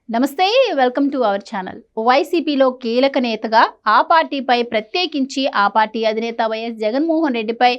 నమస్తే, welcome to our channel. వైసీపీలో కీలక నేతగా ఆ పార్టీపై ప్రత్యేకించి ఆ పార్టీ అధినేత వైఎస్ జగన్మోహన్ రెడ్డిపై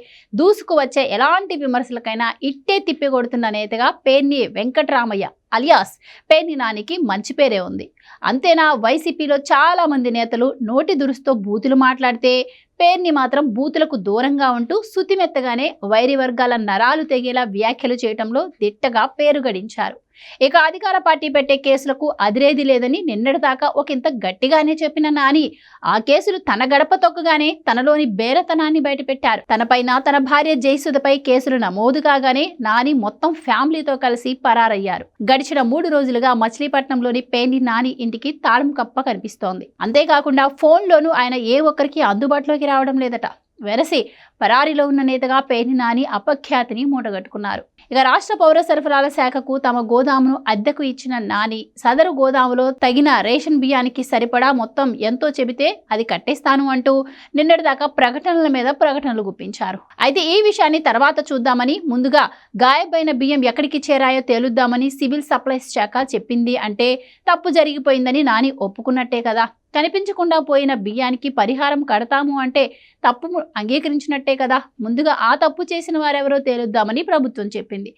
దూసుకువచ్చే ఎలాంటి విమర్శలకైనా ఇట్టే తిప్పికొడుతున్న నేతగా పేర్ని వెంకటరామయ్య అలియాస్ పేర్ని నానికి మంచి పేరే ఉంది. అంతేనా, వైసీపీలో చాలా మంది నేతలు నోటి దురుస్తో బూతులు మాట్లాడితే పేర్ని మాత్రం బూతులకు దూరంగా ఉంటూ శుతిమెత్తగానే వైరి వర్గాల నరాలు తెగేలా వ్యాఖ్యలు చేయటంలో దిట్టగా పేరు గడించారు. ఇక అధికార పార్టీ పెట్టే కేసులకు అదిరేది లేదని నిన్నటిదాకా ఒకంత గట్టిగానే చెప్పిన నాని ఆ కేసులు తన గడప తొక్కగానే తనలోని బేరతనాన్ని బయటపెట్టారు. తనపైన తన భార్య జయసుధపై కేసులు నమోదు కాగానే నాని మొత్తం ఫ్యామిలీతో కలిసి పరారయ్యారు. గడిచిన 3 రోజులుగా మచిలీపట్నంలోని పేర్ని నాని ఇంటికి తాళం కప్ప కనిపిస్తోంది. అంతేకాకుండా ఫోన్లోనూ ఆయన ఏ ఒక్కరికి అందుబాటులోకి రావడం లేదట. వెరసి పరారీలో ఉన్న నేతగా పేర్ని నాని అపఖ్యాతిని మూటగట్టుకున్నారు. ఇక రాష్ట్ర పౌర సరఫరాల శాఖకు తమ గోదామును అద్దెకు ఇచ్చిన నాని సదరు గోదాములో తగిన రేషన్ బియ్యానికి సరిపడా మొత్తం ఎంతో చెబితే అది కట్టేస్తాను అంటూ నిన్నటిదాకా ప్రకటనల మీద ప్రకటనలు గుప్పించారు. అయితే ఈ విషయాన్ని తర్వాత చూద్దామని, ముందుగా గాయబైన బియ్యం ఎక్కడికి చేరాయో తేలుద్దామని సివిల్ సప్లైస్ శాఖ చెప్పింది అంటే తప్పు జరిగిపోయిందని నాని ఒప్పుకున్నట్టే కదా. కనిపించకుండా పోయిన బియ్యానికి పరిహారం కడతాము అంటే తప్పు అంగీకరించినట్టే కదా. ముందుగా ఆ తప్పు చేసిన వారెవరో తేలుద్దామని ప్రభుత్వం చెప్పింది.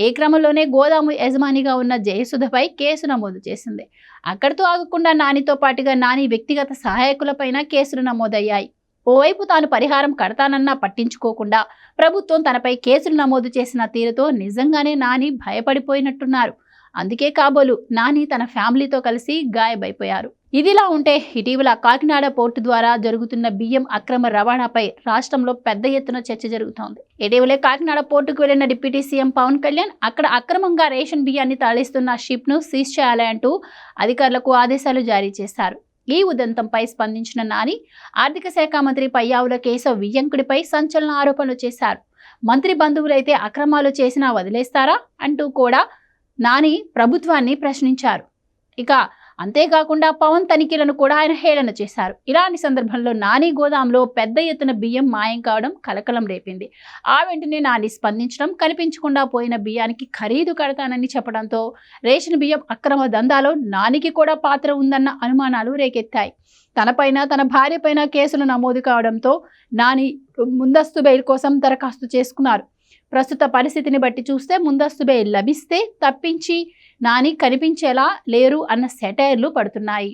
ఈ క్రమంలోనే గోదాము యజమానిగా ఉన్న జయసుధపై కేసు నమోదు చేసింది. అక్కడితో ఆగకుండా నానితో పాటుగా నాని వ్యక్తిగత సహాయకులపైన కేసులు నమోదయ్యాయి. ఓవైపు తాను పరిహారం కడతానన్నా పట్టించుకోకుండా ప్రభుత్వం తనపై కేసులు నమోదు చేసిన తీరుతో నిజంగానే నాని భయపడిపోయినట్టున్నారు. అందుకే కాబోలు నాని తన ఫ్యామిలీతో కలిసి గాయబైపోయారు. ఇదిలా ఉంటే ఇటీవల కాకినాడ పోర్టు ద్వారా జరుగుతున్న బియ్యం అక్రమ రవాణాపై రాష్ట్రంలో పెద్ద ఎత్తున చర్చ జరుగుతోంది. ఇటీవలే కాకినాడ పోర్టుకు వెళ్లిన డిప్యూటీ సీఎం పవన్ కళ్యాణ్ అక్కడ అక్రమంగా రేషన్ బియ్యాన్ని తరలిస్తున్న షిప్ ను సీజ్ చేయాలి అంటూ అధికారులకు ఆదేశాలు జారీ చేశారు. ఈ ఉదంతంపై స్పందించిన నాని ఆర్థిక శాఖ మంత్రి పయ్యావుల కేశవ్ వియ్యంకుడిపై సంచలన ఆరోపణలు చేశారు. మంత్రి బంధువులైతే అక్రమాలు చేసినా వదిలేస్తారా అంటూ కూడా నాని ప్రభుత్వాన్ని ప్రశ్నించారు. ఇక అంతేకాకుండా పవన్ తనిఖీలను కూడా ఆయన హేళన చేశారు. ఇలాంటి సందర్భంలో నాని గోదాంలో పెద్ద ఎత్తున బియ్యం మాయం కావడం కలకలం రేపింది. ఆ వెంటనే నాని స్పందించడం, కనిపించకుండా పోయిన బియ్యానికి ఖరీదు కడతానని చెప్పడంతో రేషన్ బియ్యం అక్రమ దందాలో నానికి కూడా పాత్ర ఉందన్న అనుమానాలు రేకెత్తాయి. తనపైన తన భార్యపైన కేసులు నమోదు కావడంతో నాని ముందస్తు బెయిల్ కోసం దరఖాస్తు చేసుకున్నారు. ప్రస్తుత పరిస్థితిని బట్టి చూస్తే ముందస్తు బెయిల్ లభిస్తే తప్పించి నాని కనిపించేలా లేరు అన్న సెటైర్లు పడుతున్నాయి.